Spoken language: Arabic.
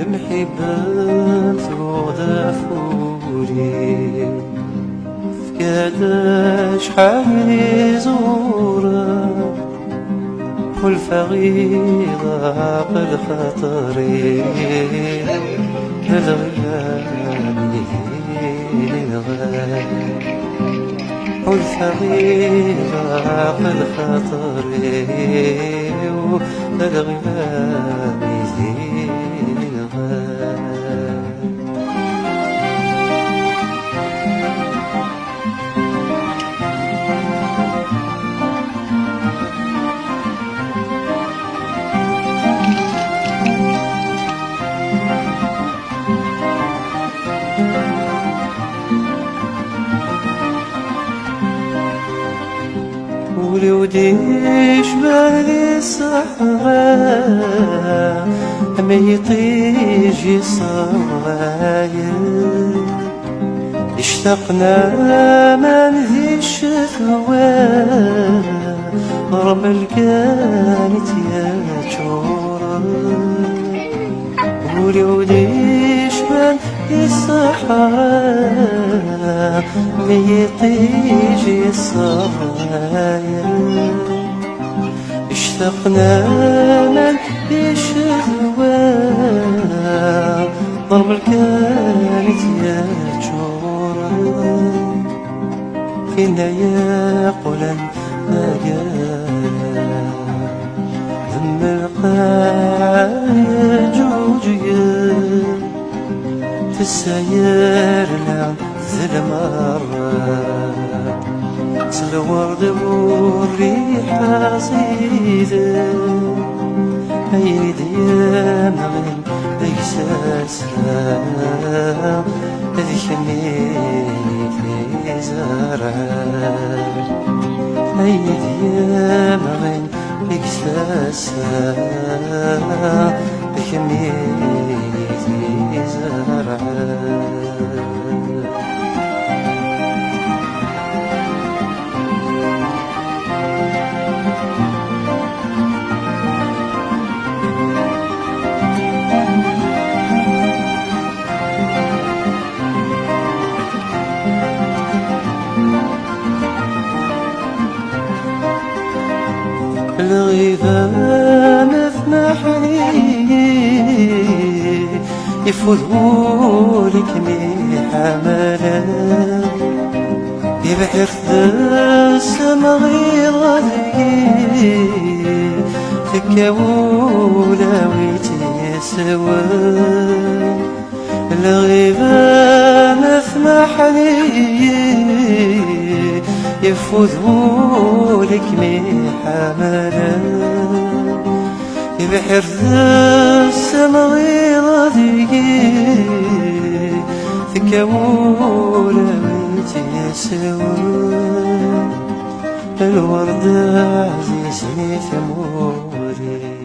المحبة توضع فوري فكاد شحال يزورا والفغيضة عقل خاطري الغالي والفغيضة عقل خاطري الغالي ولودي شبال الصحراء ما يطيج يصاير اشتقنا من ذي الشهوة رمل كانت يا جورا ولودي شبال الصحراء ما يطيج يصاير اشتقنا من الشهوة ضرب الكانت يا جورا فينا يا قولا ناقا ذم القاع جوجيا في السير لعن ذي المرة الورد والريحة زيدة أيدي يا مغين ليس السلام ذيك ميتي زرع أيدي يا مغين ليس السلام ذيك ميتي زرع الغيبة نفنحني يفوتهولك مي حملا يبحر السما غير غادي تكاولا ويتيسوى الغيبة نفنحني يفوتهولك مي حملا يبحر السما غير غادي تكاولا ويتيسوى الورد عزيزني ثموري